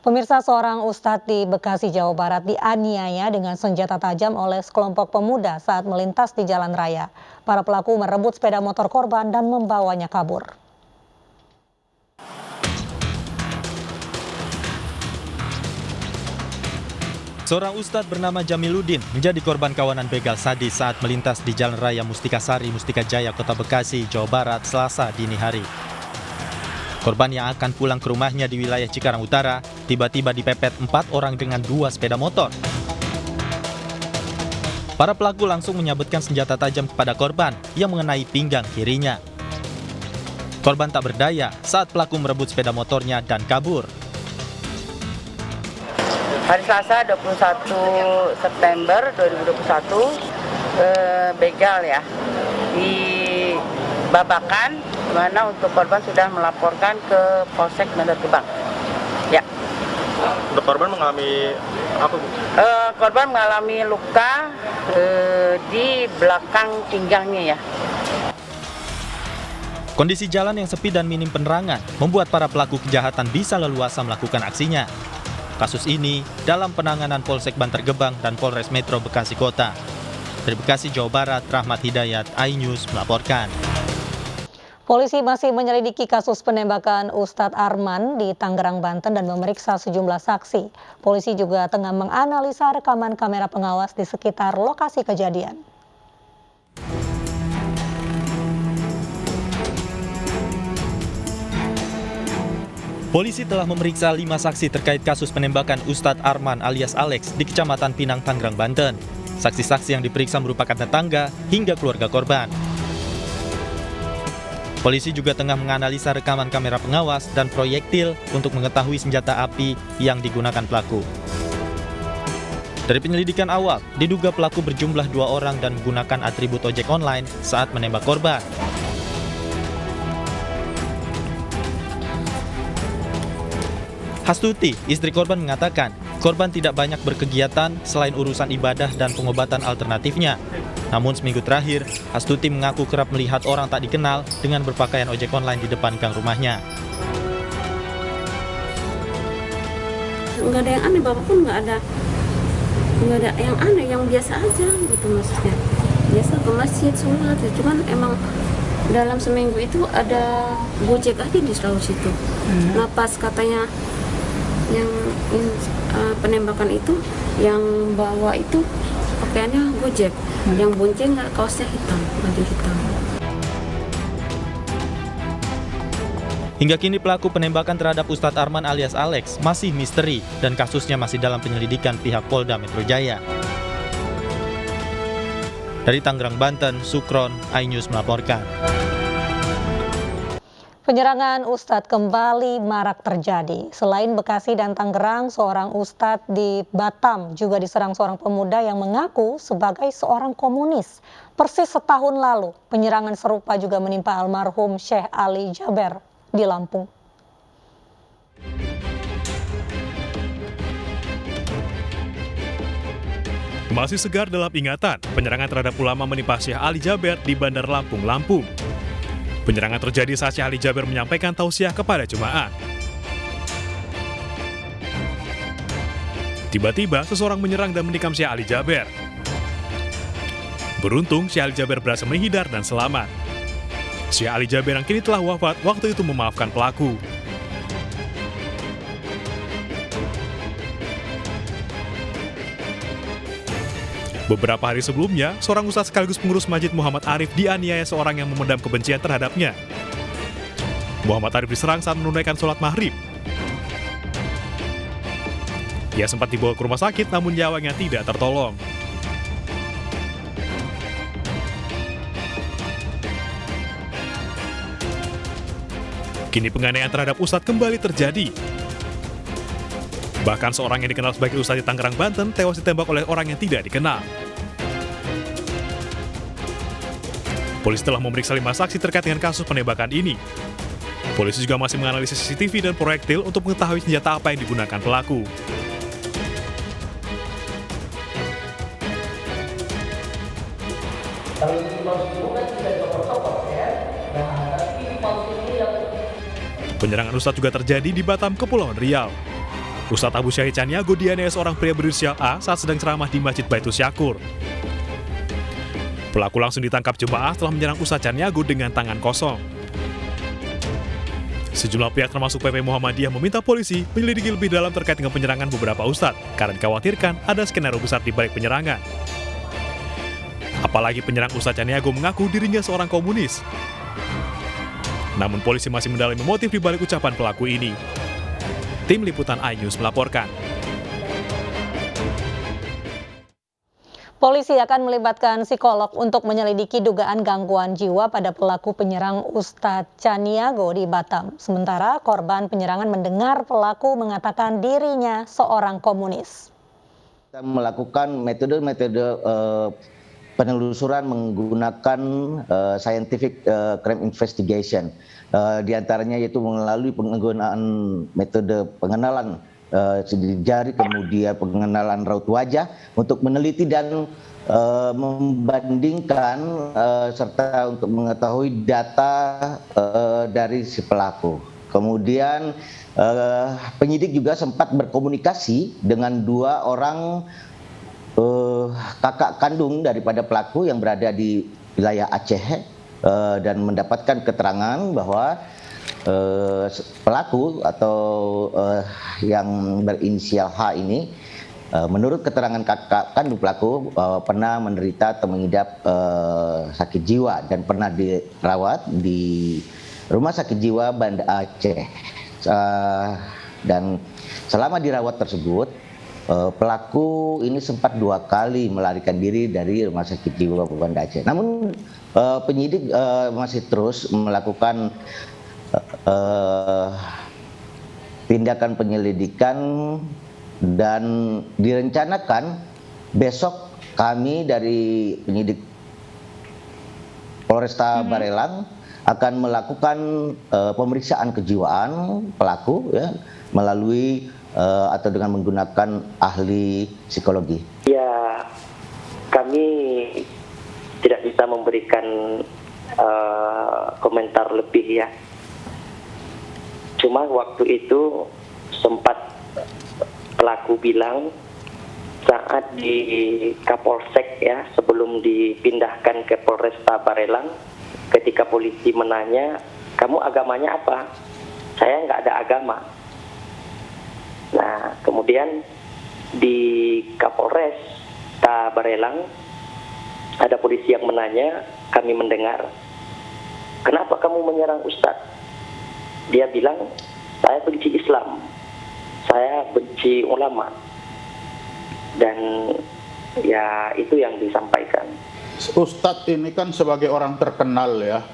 Pemirsa, seorang ustadz di Bekasi, Jawa Barat dianiaya dengan senjata tajam oleh sekelompok pemuda saat melintas di jalan raya. Para pelaku merebut sepeda motor korban dan membawanya kabur. Seorang ustadz bernama Jamiluddin menjadi korban kawanan begal sadis saat melintas di Jalan Raya Mustikasari, Mustika Jaya, Kota Bekasi, Jawa Barat, Selasa dini hari. Korban yang akan pulang ke rumahnya di wilayah Cikarang Utara tiba-tiba dipepet 4 orang dengan 2 sepeda motor. Para pelaku langsung menyabetkan senjata tajam kepada korban yang mengenai pinggang kirinya. Korban tak berdaya saat pelaku merebut sepeda motornya dan kabur. Hari Selasa 21 September 2021 begal ya di Babakan, di mana untuk korban sudah melaporkan ke Polsek Bandar Gebang. Ya. Untuk korban mengalami apa, Bu? Korban mengalami luka di belakang pinggangnya ya. Kondisi jalan yang sepi dan minim penerangan membuat para pelaku kejahatan bisa leluasa melakukan aksinya. Kasus ini dalam penanganan Polsek Bantar Gebang dan Polres Metro Bekasi Kota. Dari Bekasi, Jawa Barat, Rahmat Hidayat, iNews melaporkan. Polisi masih menyelidiki kasus penembakan Ustadz Arman di Tangerang, Banten dan memeriksa sejumlah saksi. Polisi juga tengah menganalisa rekaman kamera pengawas di sekitar lokasi kejadian. Polisi telah memeriksa 5 saksi terkait kasus penembakan Ustadz Arman alias Alex di Kecamatan Pinang, Tangerang, Banten. Saksi-saksi yang diperiksa merupakan tetangga hingga keluarga korban. Polisi juga tengah menganalisa rekaman kamera pengawas dan proyektil untuk mengetahui senjata api yang digunakan pelaku. Dari penyelidikan awal, diduga pelaku berjumlah 2 orang dan menggunakan atribut ojek online saat menembak korban. Hastuti, istri korban, mengatakan korban tidak banyak berkegiatan selain urusan ibadah dan pengobatan alternatifnya. Namun seminggu terakhir, Hastuti mengaku kerap melihat orang tak dikenal dengan berpakaian ojek online di depan gang rumahnya. Nggak ada yang aneh, Bapak pun nggak ada yang aneh, yang biasa aja gitu maksudnya. Biasa ke masjid, sholat, cuman emang dalam seminggu itu ada Gojek aja di Sulawesi itu. Nah pas katanya yang penembakan itu, yang bawa itu pakaiannya Gojek, yang bonceng kaosnya hitam, baju hitam. Hingga kini pelaku penembakan terhadap Ustadz Arman alias Alex masih misteri dan kasusnya masih dalam penyelidikan pihak Polda Metro Jaya. Dari Tangerang, Banten, Sukron, iNews melaporkan. Penyerangan ustadz kembali marak terjadi. Selain Bekasi dan Tangerang, seorang ustadz di Batam juga diserang seorang pemuda yang mengaku sebagai seorang komunis. Persis setahun lalu, penyerangan serupa juga menimpa almarhum Syekh Ali Jaber di Lampung. Masih segar dalam ingatan, penyerangan terhadap ulama menimpa Syekh Ali Jaber di Bandar Lampung, Lampung. Penyerangan terjadi saat Syekh Ali Jaber menyampaikan tausiah kepada jemaat. Tiba-tiba seseorang menyerang dan menikam Syekh Ali Jaber. Beruntung Syekh Ali Jaber berhasil menghindar dan selamat. Syekh Ali Jaber yang kini telah wafat waktu itu memaafkan pelaku. Beberapa hari sebelumnya, seorang ustadz sekaligus pengurus Masjid Muhammad Arif dianiaya seorang yang memendam kebencian terhadapnya. Muhammad Arif diserang saat menunaikan sholat maghrib. Ia sempat dibawa ke rumah sakit namun nyawanya tidak tertolong. Kini penganiayaan terhadap ustadz kembali terjadi. Bahkan seorang yang dikenal sebagai ustadz di Tangerang, Banten tewas ditembak oleh orang yang tidak dikenal. Polisi telah memeriksa 5 saksi terkait dengan kasus penembakan ini. Polisi juga masih menganalisis CCTV dan proyektil untuk mengetahui senjata apa yang digunakan pelaku. Penyerangan ustadz juga terjadi di Batam, Kepulauan Riau. Ustadz Abu Syahid Caniago dianiaya seorang pria berinisial A saat sedang ceramah di Masjid Baitul Syakur. Pelaku langsung ditangkap jemaah setelah menyerang Ustadz Caniago dengan tangan kosong. Sejumlah pihak termasuk PP Muhammadiyah meminta polisi menyelidiki lebih dalam terkait dengan penyerangan beberapa ustadz karena dikhawatirkan ada skenario besar di balik penyerangan. Apalagi penyerang Ustadz Caniago mengaku dirinya seorang komunis. Namun polisi masih mendalami motif di balik ucapan pelaku ini. Tim Liputan iNews melaporkan. Polisi akan melibatkan psikolog untuk menyelidiki dugaan gangguan jiwa pada pelaku penyerang Ustadz Caniago di Batam. Sementara korban penyerangan mendengar pelaku mengatakan dirinya seorang komunis. Kita melakukan metode-metode penelusuran menggunakan scientific crime investigation. Di antaranya yaitu melalui penggunaan metode pengenalan jari, kemudian pengenalan raut wajah untuk meneliti dan membandingkan serta untuk mengetahui data dari si pelaku. Kemudian penyidik juga sempat berkomunikasi dengan dua orang kakak kandung daripada pelaku yang berada di wilayah Aceh dan mendapatkan keterangan bahwa pelaku atau yang berinisial H ini menurut keterangan kakak kandung pelaku pernah menderita atau mengidap sakit jiwa dan pernah dirawat di Rumah Sakit Jiwa Banda Aceh. Dan selama dirawat tersebut pelaku ini sempat 2 kali melarikan diri dari Rumah Sakit Jiwa Banda Aceh. Namun penyidik masih terus melakukan tindakan penyelidikan dan direncanakan besok kami dari penyidik Polresta Barelang akan melakukan pemeriksaan kejiwaan pelaku ya melalui atau dengan menggunakan ahli psikologi. Ya, kami tidak bisa memberikan komentar lebih ya. Cuma waktu itu sempat pelaku bilang saat di Kapolsek ya sebelum dipindahkan ke Polresta Barelang, ketika polisi menanya, kamu agamanya apa? Saya nggak ada agama. Nah kemudian di Kapolresta Barelang ada polisi yang menanya, kami mendengar, kenapa kamu menyerang Ustadz? Dia bilang, saya benci Islam, saya benci ulama. Dan ya itu yang disampaikan. Ustadz ini kan sebagai orang terkenal ya,